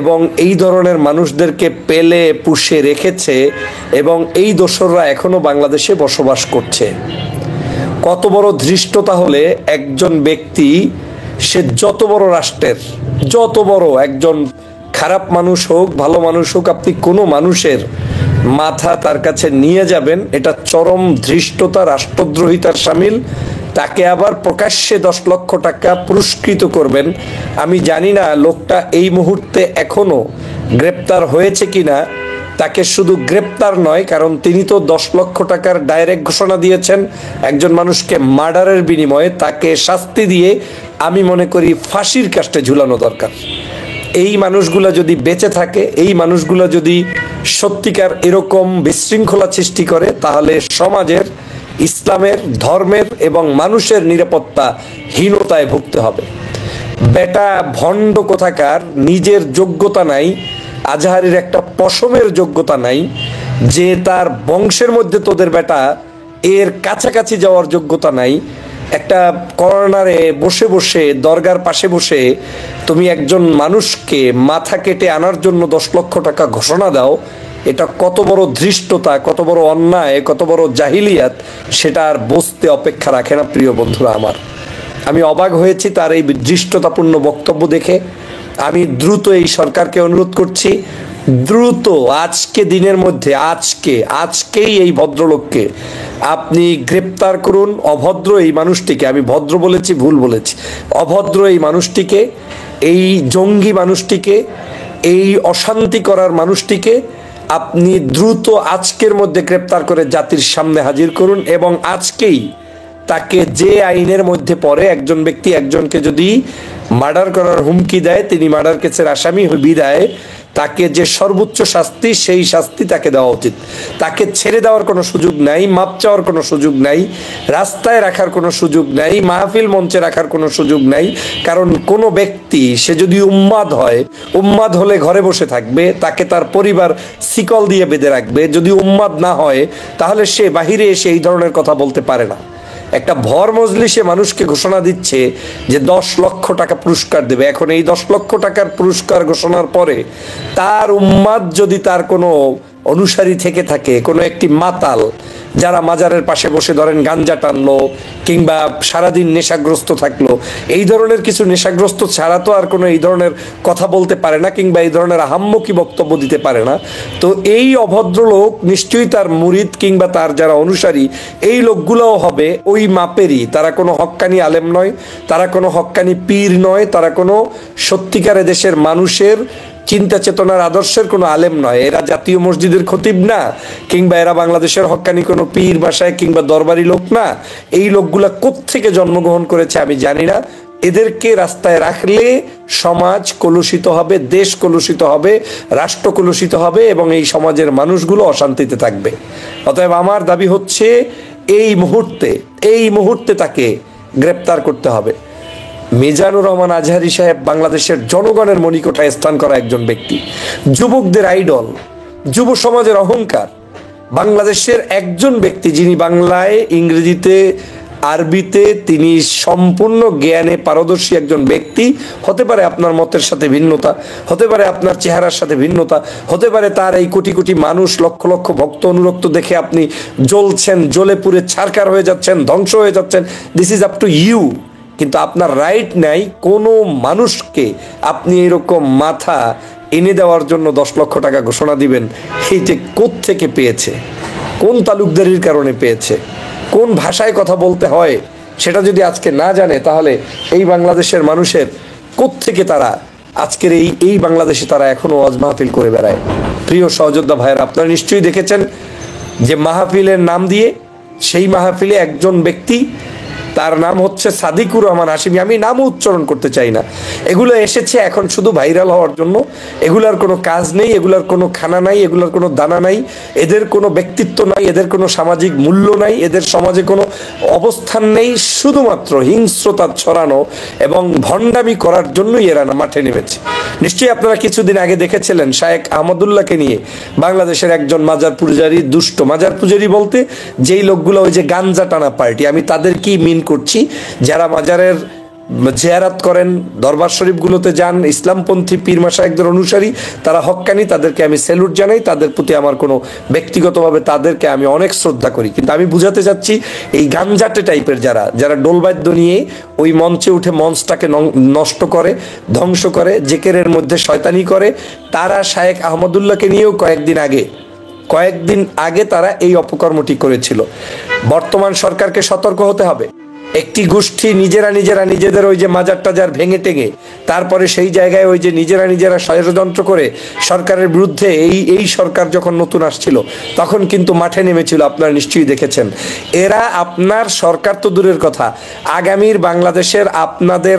এবং এই ধরনের মানুষদেরকে পেলে পুষে রেখেছে এবং এই দোসররা এখনো বাংলাদেশে বসবাস করছে। কত বড় ধৃষ্টতা হলে একজন ব্যক্তি, সে যত বড় রাষ্ট্রের, যত বড় একজন খারাপ মানুষ হোক ভালো মানুষ হোক, আপনি কোনো মানুষের মাথা তার কাছে নিয়ে যাবেন, এটা চরম ধৃষ্টতা, রাষ্ট্রদ্রোহিতার শামিল। তাকে আবার প্রকাশ্যে 10 লক্ষ টাকা পুরস্কৃত করবেন। আমি জানি না লোকটা এই মুহূর্তে এখনো গ্রেপ্তার হয়েছে কিনা। তাকে শুধু গ্রেপ্তার নয়, কারণ তিনি তো 10 লক্ষ টাকার ডাইরেক্ট ঘোষণা দিয়েছেন একজন মানুষকে মার্ডারের বিনিময়ে। তাকে শাস্তি দিয়ে আমি মনে করি ফাঁসির কাস্টে ঝুলানো দরকার। এই মানুষগুলা যদি বেঁচে থাকে, এই মানুষগুলা যদি সত্যিকার এরকম বিশৃঙ্খলা সৃষ্টি করে, তাহলে সমাজের, ইসলামের, ধর্মের এবং মানুষের নিরাপত্তা হীনতায় ভুগতে হবে। বেটা ভণ্ড কোথাকার, নিজের যোগ্যতা নাই, আজহারির একটা পশমের যোগ্যতা নাই, যে তার বংশের মধ্যে তোদের বেটা এর কাছাকাছি যাওয়ার যোগ্যতা নাই। একটা কর্নারে বসে বসে, দরগার পাশে বসে তুমি একজন মানুষকে মাথা কেটে আনার জন্য 10 লক্ষ টাকা ঘোষণা দাও, এটা কত বড় ধৃষ্টতা, কত বড় অন্যায়, কত বড় জাহিলিয়াত, সেটা আর বুঝতে অপেক্ষা রাখে না। প্রিয় বন্ধুরা আমার, আমি অবাক হয়েছি তার এই ধৃষ্টতাপূর্ণ বক্তব্য দেখে। আমি দ্রুত এই সরকারকে অনুরোধ করছি, দ্রুত আজকে দিনের মধ্যে, আজকেই এই ভদ্রলোককে আপনি গ্রেপ্তার করুন। অভদ্র এই মানুষটিকে, আমি ভদ্র বলেছি, ভুল বলেছি, অভদ্র এই মানুষটিকে, এই জঙ্গি মানুষটিকে, এই অশান্তি করার মানুষটিকে আপনি দ্রুত আজকের মধ্যে গ্রেপ্তার করে জাতির সামনে হাজির করুন। এবং আজকেই তাকে যে আইনের মধ্যে পড়ে, একজন ব্যক্তি একজনকে যদি মার্ডার করার হুমকি দেয়, তিনি মার্ডার কেসের আসামি বিদায় তাকে যে সর্বোচ্চ শাস্তি, সেই শাস্তি তাকে দেওয়া উচিত। তাকে ছেড়ে দেওয়ার কোনো সুযোগ নাই, মাপ চাওয়ার কোনো সুযোগ নাই, রাস্তায় রাখার কোনো সুযোগ নাই, মাহফিল মঞ্চে রাখার কোনো সুযোগ নাই। কারণ কোনো ব্যক্তি সে যদি উম্মাদ হয়, উম্মাদ হলে ঘরে বসে থাকবে, তাকে তার পরিবার শিকল দিয়ে বেঁধে রাখবে। যদি উম্মাদ না হয় তাহলে সে বাহিরে এসে এই ধরনের কথা বলতে পারে না। একটা ভর মজলিসে মানুষকে ঘোষণা দিচ্ছে যে 10 লক্ষ টাকা পুরস্কার দেবে। এখন এই 10 লক্ষ টাকার পুরস্কার ঘোষণার পরে তার উম্মাদ যদি তার কোনো অনুসারী থেকে থাকে, কোনো একটি মাতাল যারা মাজারের পাশে বসে ধরেন গাঞ্জা টানলো কিংবা সারাদিন নেশাগ্রস্ত থাকলো, এই ধরনের কিছু নেশাগ্রস্ত ছাড়া তো আর কোনো এই ধরনের কথা বলতে পারে না কিংবা এই ধরনের আহাম্মকি বক্তব্য দিতে পারে না। তো এই অভদ্রলোক নিশ্চয়ই তার মুরিদ কিংবা তার যারা অনুসারী, এই লোকগুলোও হবে ওই মাপেরই। তারা কোনো হক্কানি আলেম নয়, তারা কোনো হক্কানি পীর নয়, তারা কোনো সত্যিকারে দেশের মানুষের চিন্তা চেতনার আদর্শের কোনো আলেম নয়। এরা জাতীয় মসজিদের খতিব না, কিংবা এরা বাংলাদেশের হক্কানি কোনো পীর বাসায় কিংবা দরবারি লোক না। এই লোকগুলা কোত্থেকে জন্মগ্রহণ করেছে আমি জানি না। এদেরকে রাস্তায় রাখলে সমাজ কলুষিত হবে, দেশ কলুষিত হবে, রাষ্ট্র কলুষিত হবে এবং এই সমাজের মানুষগুলো অশান্তিতে থাকবে। অতএব আমার দাবি হচ্ছে এই মুহূর্তে তাকে গ্রেপ্তার করতে হবে। মিজানুর রহমান আজহারী সাহেব বাংলাদেশের জনগণের মনিকোঠায় স্থান করা একজন ব্যক্তি, যুবকদের আইডল, যুব সমাজের অহংকার। বাংলাদেশের একজন ব্যক্তি যিনি বাংলায়, ইংরেজিতে, আরবিতে তিনি সম্পূর্ণ জ্ঞানে পারদর্শী একজন ব্যক্তি। হতে পারে আপনার মতের সাথে ভিন্নতা, হতে পারে আপনার চেহারার সাথে ভিন্নতা, হতে পারে তার এই কোটি কোটি মানুষ, লক্ষ লক্ষ ভক্ত অনুরক্ত দেখে আপনি জ্বলছেন, জ্বলে পুড়ে ছারখার হয়ে যাচ্ছেন, ধ্বংস হয়ে যাচ্ছেন। This is up to you. কিন্তু আপনার রাইট নাই কোনো মানুষকে আপনি এরকম মাথা এনে দেওয়ার জন্য 10 লক্ষ টাকা ঘোষণা দিবেন। এইটা কোত্থেকে পেয়েছে, কোন তালুকদারির কারণে পেয়েছে, কোন ভাষায় কথা বলতে হয় সেটা যদি আজকে না জানে, তাহলে এই বাংলাদেশের মানুষের কোত্থেকে তারা আজকের এই বাংলাদেশে তারা এখনো ওয়াজ মাহফিল করে বেড়ায়। প্রিয় সহযোদ্ধা ভাইয়েরা, আপনারা নিশ্চয়ই দেখেছেন যে মাহফিলের নাম দিয়ে, সেই মাহফিলে একজন ব্যক্তি, তার নাম হচ্ছে সাদিকুর রহমান হাশিমি। আমি নামও উচ্চারণ করতে চাই না। এগুলো এসেছে এখন শুধু ভাইরাল হওয়ার জন্য। এগুলার কোনো কাজ নেই, এগুলার কোনো খানা নাই, এগুলার কোনো দানা নাই, এদের কোনো ব্যক্তিত্ব নাই, এদের কোনো সামাজিক মূল্য নাই, এদের সমাজে কোনো অবস্থান নেই। শুধুমাত্র হিংস্রতা ছড়ানো এবং ভণ্ডামি করার জন্যই এরা মাঠে নেমেছে। নিশ্চয়ই আপনারা কিছুদিন আগে দেখেছিলেন শায়েখ আহমদুল্লাহকে নিয়ে বাংলাদেশের একজন মাজার পূজারী, দুষ্ট মাজার পূজারী বলতে যেই লোকগুলো ওই যে গাঞ্জা টানা পার্টি, আমি তাদেরকেই মিন করছি, যারা মাজারের জিয়ারাত করেন, দরবার শরীফগুলোতে যান, ইসলামপন্থী পীর মাশায়েখদের অনুসারী, তারা হক্কানি, তাদেরকে আমি স্যালুট জানাই। তাদের প্রতি আমার কোনো ব্যক্তিগতভাবে তাদেরকে আমি অনেক শ্রদ্ধা করি। কিন্তু আমি বুঝাতে চাচ্ছি এই গাঞ্জাটে টাইপের যারা ডোলবাদ্য নিয়ে ওই মঞ্চে উঠে মঞ্চটাকে নষ্ট করে, ধ্বংস করে, জেকেরের মধ্যে শয়তানি করে, তারা শায়েখ আহমদুল্লাহকে নিয়েও কয়েকদিন আগে তারা এই অপকর্মটি করেছিল। বর্তমান সরকারকে সতর্ক হতে হবে। একটি গোষ্ঠী নিজেরা নিজেদের ওই যে মাজার টাজার ভেঙে টেঙে তারপরে সেই জায়গায় ওই যে নিজেরা ষড়যন্ত্র করে সরকারের বিরুদ্ধে, এই সরকার যখন নতুন আসছিল তখন কিন্তু মাঠে নেমেছিল, আপনারা নিশ্চয়ই দেখেছেন। এরা আপনার সরকার তো দূরের কথা, আগামীর বাংলাদেশের আপনাদের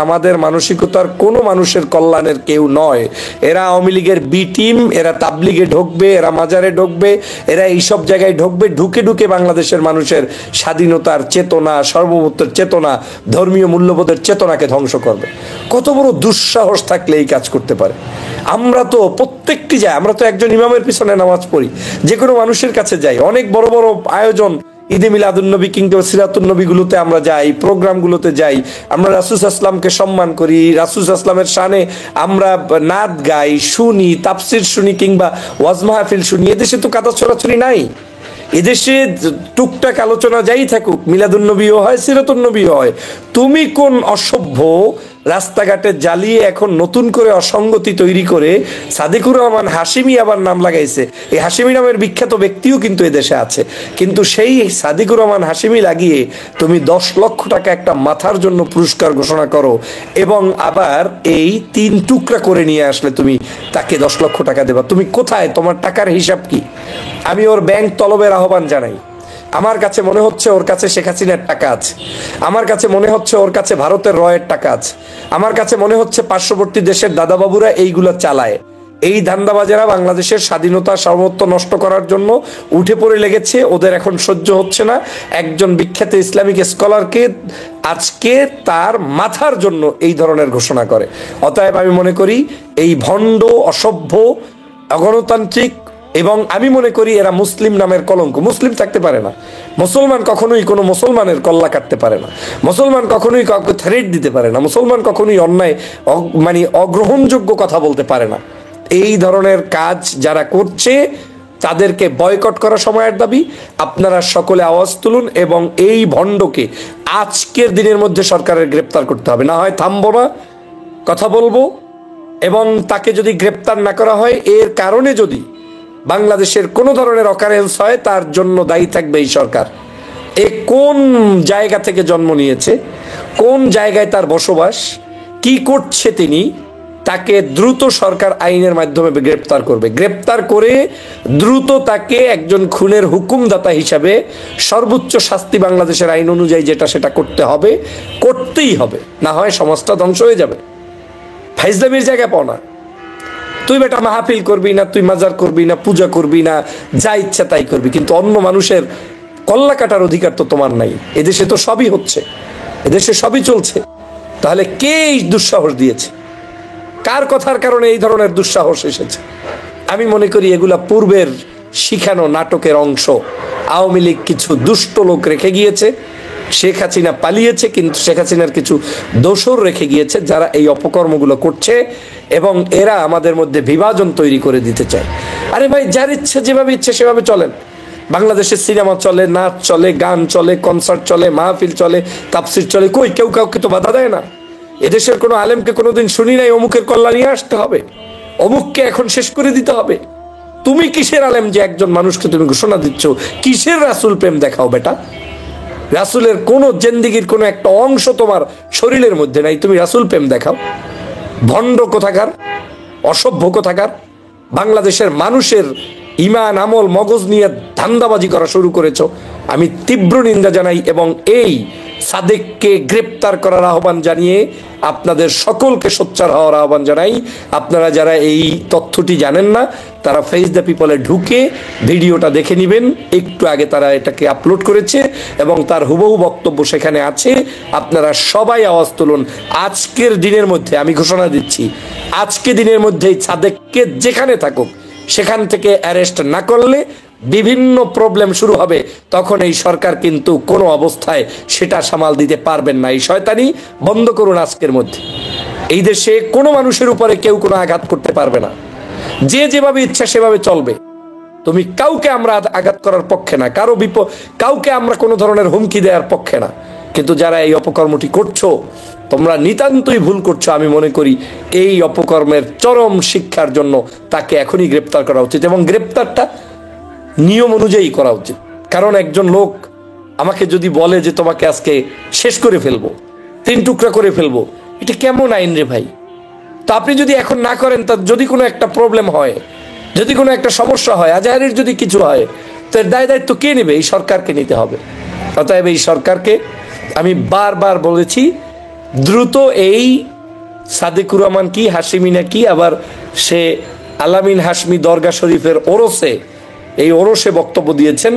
আমাদের মানসিকতার কোনো মানুষের কল্যাণের কেউ নয়। এরা আওয়ামী লীগের বি টিম, এরা তাবলিগে ঢুকবে, এরা মাজারে ঢুকবে, এরা এইসব জায়গায় ঢুকবে, ঢুকে বাংলাদেশের মানুষের স্বাধীনতার চেতনা, সর্বভৌমত্বের চেতনা, ধর্মীয় মূল্যবোধের চেতনাকে ধ্বংস করবে। কত বড় দুঃসাহস থাকলে এই কাজ করতে পারে। আমরা তো প্রত্যেকটি যাই, আমরা তো একজন ইমামের পিছনে নামাজ পড়ি, যে কোনো মানুষের কাছে যাই, অনেক বড় বড় আয়োজন, ঈদে মিলাদুন্নবী কিংবা সিরাতুন্নবী গুলোতে আমরা যাই, প্রোগ্রামগুলোতে যাই, আমরা রাসূল সাল্লাল্লাহু সম্মান করি, রাসূল সাল্লাল্লাহু শানে আমরা নাত গাই, শুনি, তাফসির শুনি কিংবা ওয়াজ মাহফিল শুনি। এদেশে তো কাদা ছড়াছড়ি নাই। এদেশে টুকটাক আলোচনা যাই থাকুক, মিলাদুন্নবীও হয়, সিরাতুন্নবীও হয়। তুমি কোন অসভ্য রাস্তাঘাটে জ্বালিয়ে এখন নতুন করে অসঙ্গতি তৈরি করে সাদিকুর রহমান হাশিমি আবার নাম লাগাইছে। এই হাশিমি নামের বিখ্যাত ব্যক্তিও কিন্তু এদেশে আছে, কিন্তু সেই সাদিকুর রহমান হাশিমি লাগিয়ে তুমি 10 লক্ষ টাকা একটা মাথার জন্য পুরস্কার ঘোষণা করো এবং আবার এই 3 টুকরা করে নিয়ে আসলে তুমি তাকে 10 লক্ষ টাকা দেবা। তুমি কোথায়? তোমার টাকার হিসাব কি? আমি ওর ব্যাংক তলবের আহ্বান জানাই। আমার কাছে মনে হচ্ছে ওর কাছে শেখ হাসিনার টাকা আছে, আমার কাছে মনে হচ্ছে ওর কাছে ভারতের রয়ের টাকা আছে, আমার কাছে মনে হচ্ছে পার্শ্ববর্তী দেশের দাদাবাবুরা এইগুলো চালায়। এই ধান্দাবাজেরা বাংলাদেশের স্বাধীনতা সার্বভৌমত্ব নষ্ট করার জন্য উঠে পড়ে লেগেছে, ওদের এখন সহ্য হচ্ছে না একজন বিখ্যাত ইসলামিক স্কলারকে আজকে তার মাথার জন্য এই ধরনের ঘোষণা করে। অতএব আমি মনে করি এই ভণ্ড, অসভ্য, অগণতান্ত্রিক, এবং আমি মনে করি এরা মুসলিম নামের কলঙ্ক। মুসলিম থাকতে পারে না, মুসলমান কখনোই কোনো মুসলমানের কল্লা কাটতে পারে না, মুসলমান কখনোই কাউকে থ্রেট দিতে পারে না, মুসলমান কখনোই অন্যায় মানে অগ্রহণযোগ্য কথা বলতে পারে না। এই ধরনের কাজ যারা করছে তাদেরকে বয়কট করা সময়ের দাবি। আপনারা সকলে আওয়াজ তুলুন এবং এই ভণ্ডকে আজকের দিনের মধ্যে সরকারের গ্রেপ্তার করতে হবে, না হয় থামবো না, কথা বলবো। এবং তাকে যদি গ্রেপ্তার না করা হয়, এর কারণে যদি বাংলাদেশের কোনো ধরনের অকারেন্স হয়, তার জন্য দায়ী থাকবে এই সরকার। এ কোন জায়গা থেকে জন্ম নিয়েছে, কোন জায়গায় তার বসবাস, কি করছে তিনি, তাকে দ্রুত সরকার আইনের মাধ্যমে গ্রেপ্তার করবে। গ্রেপ্তার করে দ্রুত তাকে একজন খুনের হুকুমদাতা হিসাবে সর্বোচ্চ শাস্তি বাংলাদেশের আইন অনুযায়ী যেটা সেটা করতে হবে, করতেই হবে, না হয় সমাজটা ধ্বংস হয়ে যাবে। ফাইজলামির জায়গা পাও না। তুই বেটা মাহফিল করবি না, তুই মাজার করবি না, পূজা করবি না, যা ইচ্ছা তাই করবি, কিন্তু অন্য মানুষের কল্লা কাটার অধিকার তো তোমার নাই। এদেশে তো সবই হচ্ছে, এদেশে সবই চলছে, তাহলে কে এই দুঃসাহস দিয়েছে? কার কথার কারণে এই ধরনের দুঃসাহস এসেছে? আমি মনে করি এগুলা পূর্বের শিখানো নাটকের অংশ। আওয়ামী লীগ কিছু দুষ্ট লোক রেখে গিয়েছে, শেখ হাসিনা পালিয়েছে, কিন্তু শেখ হাসিনার কিছু দোসর রেখে গিয়েছে যারা এই অপকর্মগুলো করছে, এবং এরা আমাদের মধ্যে বিভাজন তৈরি করে দিতে চায়। আরে ভাই, যার ইচ্ছে যেভাবে ইচ্ছে সেভাবে চলেন। বাংলাদেশের সিনেমা চলে, নাচ চলে, গান চলে, কনসার্ট চলে, মাহফিল চলে, তাফসির চলে, কই কেউ কাউকে তো বাধা দেয় না। এদেশের কোনো আলেমকে কোনোদিন শুনি নাই অমুকের কল্যাণ নিয়ে আসতে হবে, অমুককে এখন শেষ করে দিতে হবে। তুমি কিসের আলেম যে একজন মানুষকে তুমি ঘোষণা দিচ্ছ? কিসের রাসূল প্রেম দেখাও বেটা? রাসূলের কোন জিন্দেগির কোন একটা অংশ তোমার শরীরের মধ্যে নাই, তুমি রাসূল প্রেম দেখাও? ভণ্ড কোথাকার, অসভ্য কোথাকার। বাংলাদেশের মানুষের ইমান, আমল, মগজ নিয়ে ধান্দাবাজি করা শুরু করেছো, আমি তীব্র নিন্দা জানাই এবং এই সাদেককে গ্রেপ্তার করার আহ্বান জানিয়ে আপনাদের সকলকে সোচ্চার হওয়ার আহ্বান জানাই। আপনারা যারা এই তথ্যটি জানেন না, তারা ফেস দ্য পিপলে ঢুকে ভিডিওটা দেখে নেবেন। একটু আগে তারা এটাকে আপলোড করেছে এবং তার হুবহু বক্তব্য সেখানে আছে। আপনারা সবাই আওয়াজ তুলুন। আজকের দিনের মধ্যে আমি ঘোষণা দিচ্ছি, আজকে দিনের মধ্যেই সাদেককে যেখানে থাকুক সেখান থেকে অ্যারেস্ট না করলে বিভিন্ন প্রবলেম শুরু হবে। তখন এই সরকার কিন্তু কোনো অবস্থায় সেটা সামাল দিতে পারবেন না। এই শয়তানি বন্ধ করুন আজকের মধ্যে। এই দেশে কোনো মানুষের উপরে কেউ কোনো আঘাত করতে পারবে না, যে যেভাবে ইচ্ছা সেভাবে চলবে। তুমি কাউকে আমরা আঘাত করার পক্ষে না, কাউকে আমরা কোনো ধরনের হুমকি দেওয়ার পক্ষে না। কিন্তু যারা এই অপকর্মটি করছো, তোমরা নিতান্তই ভুল করছো। আমি মনে করি এই অপকর্মের চরম শিক্ষার জন্য তাকে এখনই গ্রেপ্তার করা উচিত, এবং গ্রেপ্তারটা নিয়ম অনুযায়ী করা উচিত। কারণ একজন লোক আমাকে যদি বলে যে তোমাকে আজকে শেষ করে ফেলবো, 3 টুকরা করে ফেলবো, এটা কেমন আইন রে ভাই? তো আপনি যদি এখন না করেন, তার যদি কোনো একটা প্রবলেম হয়, যদি কোনো একটা সমস্যা হয়, আজহারের যদি কিছু হয়, তো এর দায়িত্ব কে নেবে? এই সরকারকে নিতে হবে। অতএব এই সরকারকে আমি বারবার বলেছি, দ্রুত এই সাদেকুর রহমান কি, হাশিমি নাকি, আবার সে আলামিন হাশমি দরগা শরীফের ওরসে, এই ওরসে বক্তব্য দিয়েছেন।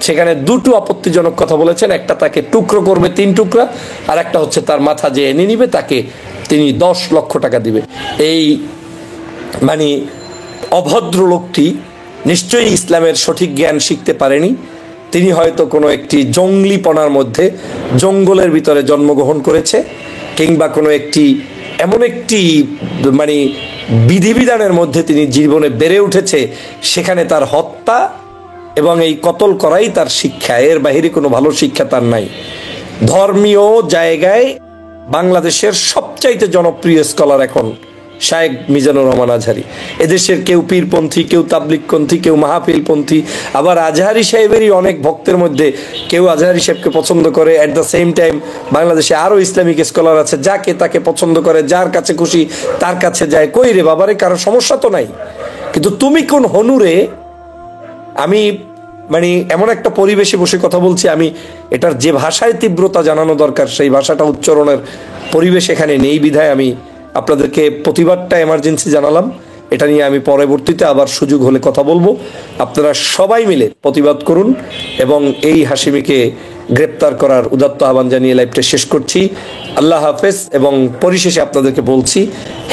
সেখানে 2টো আপত্তিজনক কথা বলেছেন। একটা তাকে টুকরো করবে 3 টুকরা, আর একটা হচ্ছে তার মাথা যে এনে নিবে তাকে তিনি 10 লক্ষ টাকা দিবে। এই মানে অভদ্র লোকটি নিশ্চয়ই ইসলামের সঠিক জ্ঞান শিখতে পারেনি। তিনি হয়তো কোনো একটি জঙ্গলিপনার মধ্যে, জঙ্গলের ভিতরে জন্মগ্রহণ করেছে, কিংবা কোনো একটি এমন একটি মানে বিধিবিধানের মধ্যে তিনি জীবনে বেড়ে উঠেছে, সেখানে তার হত্যা এবং এই কতল করাই তার শিক্ষা। এর বাহিরে কোনো ভালো শিক্ষা তার নাই। ধর্মীয় জায়গায় বাংলাদেশের সবচাইতে জনপ্রিয় স্কলার এখন শায়েখ মিজানুর রহমান আজহারি। এদেশের কেউ পীরপন্থী, কেউ তাবলিগপন্থী, কেউ মাহফিলপন্থী, আবার আজহারি সাহেবেরই অনেক ভক্তের মধ্যে কেউ আজহারি সাহেবকে পছন্দ করে। অ্যাট দ্য সেম টাইম বাংলাদেশে আরও ইসলামিক স্কলার আছে, যাকে তাকে পছন্দ করে, যার কাছে খুশি তার কাছে যায়। কই রে বাবারে, কারো সমস্যা তো নাই। কিন্তু তুমি কোন হনুরে? আমি মানে এমন একটা পরিবেশে বসে কথা বলছি, আমি এটার যে ভাষায় তীব্রতা জানানো দরকার সেই ভাষাটা উচ্চারণের পরিবেশ এখানে নেই বিধায় আমি আপনাদেরকে প্রতিবাদটা এমার্জেন্সি জানালাম। এটা নিয়ে আমি পরবর্তীতে আবার সুযোগ হলে কথা বলবো। আপনারা সবাই মিলে প্রতিবাদ করুন এবং এই হাশিমিকে গ্রেপ্তার করার উদাত্ত আহ্বান জানিয়ে লাইভটা শেষ করছি। আল্লাহ হাফেজ। এবং পরিশেষে আপনাদেরকে বলছি,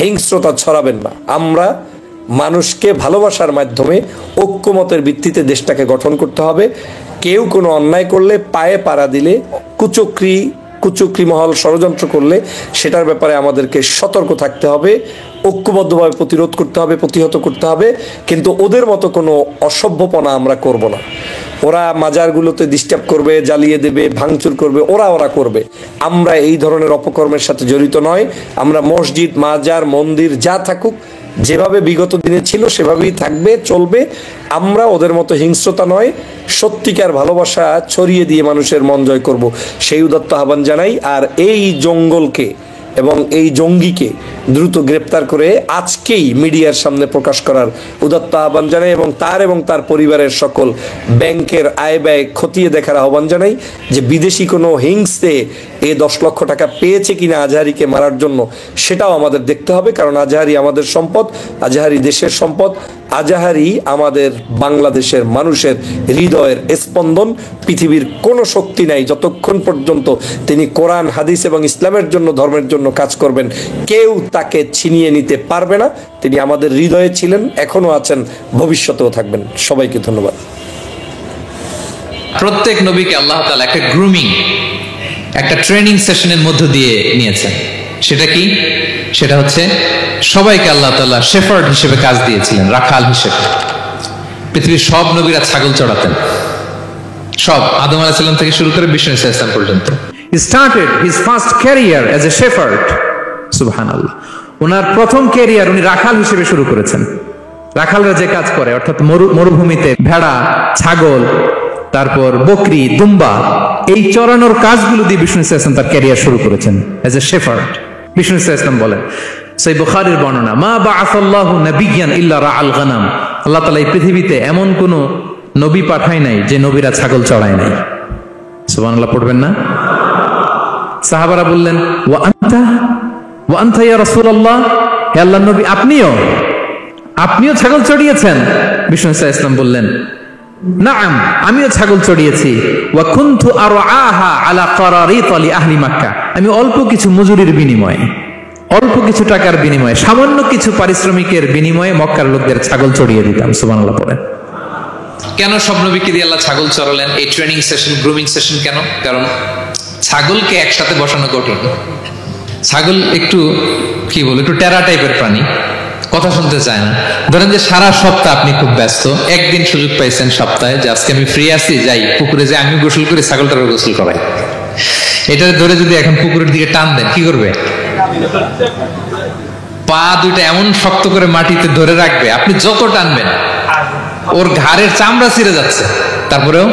হিংস্রতা ছড়াবেন না। আমরা মানুষকে ভালোবাসার মাধ্যমে ঐক্যমতের ভিত্তিতে দেশটাকে গঠন করতে হবে। কেউ কোনো অন্যায় করলে, পায়ে পাড়া দিলে, কুচক্রি মহল ষড়যন্ত্র করলে সেটার ব্যাপারে আমাদেরকে সতর্ক থাকতে হবে, ঐক্যবদ্ধভাবে প্রতিরোধ করতে হবে, প্রতিহত করতে হবে। কিন্তু ওদের মতো কোনো অসভ্যপনা আমরা করব না। ওরা মাজারগুলোতে ডিস্টার্ব করবে, জ্বালিয়ে দেবে, ভাঙচুর করবে, ওরা করবে। আমরা এই ধরনের অপকর্মের সাথে জড়িত নয়। আমরা মসজিদ, মাজার, মন্দির যা থাকুক, যেভাবে বিগত দিনে ছিল সেভাবেই থাকবে, চলবে। আমরা ওদের মতো হিংস্রতা নয়, সত্যিকার ভালোবাসা ছড়িয়ে দিয়ে মানুষের মন জয় করব, সেই উদাত্ত আহ্বান জানাই। আর এই জঙ্গলকে এবং এই জঙ্গিকে দ্রুত গ্রেপ্তার করে আজকেই মিডিয়ার সামনে প্রকাশ করার উদাত্ত আহ্বান জানাই এবং তার পরিবারের সকল ব্যাংকের আয় ব্যয় খতিয়ে দেখার আহ্বান জানাই যে বিদেশি কোনো হিংসে 10 লক্ষ টাকা পেয়েছে কিনা আজহারিকে মারার জন্য, সেটাও আমাদের দেখতে হবে। কারণ আজহারি আমাদের সম্পদ, আজহারি দেশের সম্পদ, আজহারি আমাদের বাংলাদেশের মানুষের হৃদয়ের স্পন্দন। পৃথিবীর কোনো শক্তি নাই যতক্ষণ পর্যন্ত তিনি কোরআন, হাদিস এবং ইসলামের জন্য, ধর্মের জন্য কাজ করবেন, কেউ তাকে ছিনিয়ে নিতে পারবে না। তিনি আমাদের হৃদয়ে ছিলেন, এখনো আছেন, ভবিষ্যতেও থাকবেন। সবাইকে ধন্যবাদ। প্রত্যেক নবীকে আল্লাহ তাআলা একটা গ্রুমিং, একটা ট্রেনিং সেশনের মধ্য দিয়ে নিয়েছেন। সেটা কি? সেটা হচ্ছে সবাইকে আল্লাহ তাআলা শেফার্ড হিসেবে কাজ দিয়েছিলেন, রাখাল হিসেবে। পৃথিবীর সব নবীরা ছাগল চড়াতেন, সব, আদম আলাইহিস সালাম থেকে শুরু করে বিষ্ণু আলাইহিস সালাম পর্যন্ত। He started his first career as a shepherd. সুবহানাল্লাহ। ওনার প্রথম ক্যারিয়ার উনি রাখাল হিসেবে শুরু করেছেন। রাখালরা যে কাজ করে, অর্থাৎ মরুভূমিতে ভেড়া, ছাগল, তারপর বকরি, দুম্বা, এই চড়ানোর কাজগুলো দিয়ে বিষ্ণু আলাইহিস সালাম তার ক্যারিয়ার শুরু করেছেন as a shepherd। বিষ্ণু আলাইহিস সালাম বলেন, সহিহ বুখারীর বর্ণনা, মা বাআসাল্লাহু নাবিয়্যান ইল্লা রাআল গানাম। আল্লাহ তাআলা এই পৃথিবীতে এমন কোন নবী পাঠায় নাই যে নবীরা ছাগল চড়ায় নাই। সুবহানাল্লাহ পড়বেন না? সাহাবারা বললেন, ওয়া আনতা ইয়া রাসূলুল্লাহ, হে আল্লাহর নবী, আপনিও ছাগল চড়িয়েছেন? বিষ্ণু সাল্লাল্লাহু আলাইহি ওয়াসাল্লাম বললেন, নাআম, আমিও ছাগল চড়িয়েছি। ওয়া কুনতু আরআহা আলা কারারিত লি আহলি মক্কা, আমি অল্প কিছু মজুরির বিনিময়ে, অল্প কিছু টাকার বিনিময়ে, সামান্য কিছু পারিশ্রমিকের বিনিময়ে মক্কার লোকদের ছাগল চড়িয়ে দিতাম। সুবহানাল্লাহ পড়েন। কেন সব নবীকে দিয়ে আল্লাহ ছাগল চড়ালেন? এই ট্রেনিং সেশন, গ্রুমিং সেশন কেন? কারণ ছাগলকে একসাথে বসানো কঠিন। ছাগল একটু একটু টেরা টাইপের প্রাণী, কথা শুনতে চায় না। ধরেন যে সারা সপ্তাহ আপনি খুব ব্যস্ত, একদিন সুযোগ পাইছেন সপ্তাহে যে আজকে আমি ফ্রি আছি, যাই পুকুরে যাই, আমি গোসল করি, ছাগলটারও গোসল করাই। এটা ধরে যদি এখন পুকুরের দিকে টান দেন, কি করবে? পা দুইটা এমন শক্ত করে মাটিতে ধরে রাখবে, আপনি যত টানবেন ওর ঘাড়ের চামড়া ছিঁড়ে যাচ্ছে, তারপরেও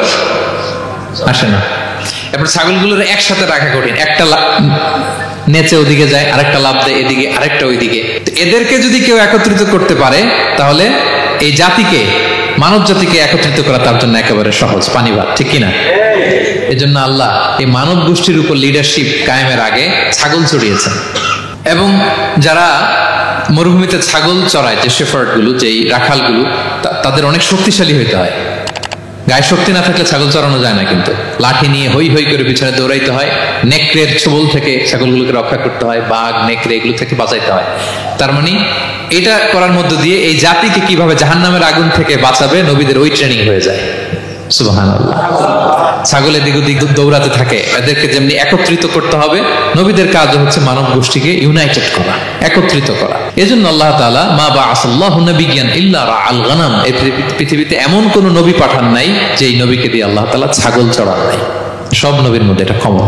আসে না। এরপর ছাগলগুলোর একসাথে রাখা কঠিন, একটা নেচে ওদিকে যায়, আরেকটা লাফ দেয় এদিকে, আরেকটা ওইদিকে। এদেরকে যদি কেউ একত্রিত করতে পারে তাহলে এই জাতিকে, মানব জাতিকে একত্রিত করা তার জন্য একেবারে সহজ, পানি ভাত, ঠিক কিনা? এজন্য আল্লাহ এই মানব গোষ্ঠীর উপর লিডারশিপ কায়েমের আগে ছাগল চড়িয়েছেন। এবং যারা মরুভূমিতে ছাগল চড়ায়, যে শেফার্ড গুলো, যেই রাখাল গুলো, তাদের অনেক শক্তিশালী হইতে হয়। গায়ে শক্তি না থাকলে ছাগল চড়ানো যায় না, কিন্তু লাঠি নিয়ে হই হই করে পিছনে দৌড়াইতে হয়, নেকড়ের ছোবল থেকে ছাগলগুলোকে রক্ষা করতে হয়, বাঘ, নেকড়ে এগুলো থেকে বাঁচাইতে হয়। তার মানে এটা করার মধ্য দিয়ে এই জাতিকে কিভাবে জাহান্নামের আগুন থেকে বাঁচাবে, নবীদের ওই ট্রেনিং হয়ে যায়। সুবহানাল্লাহ। ছাগল এদিক ওদিক দৌড়াতে থাকে, এদেরকে যেমনি একত্রিত করতে হবে, নবীদের কাজ হচ্ছে মানব গোষ্ঠীকে ইউনাইটেড করা, একত্রিত করা। এজন্য আল্লাহ তাআলা মা বাআসাল্লাহু নাবিয়্যান ইল্লা রাআল গানাম, এই পৃথিবীতে এমন কোন নবী পাঠান নাই যেই নবীকে দিয়ে আল্লাহ তাআলা ছাগল চড়ান নাই। সব নবীর মধ্যে এটা কমন।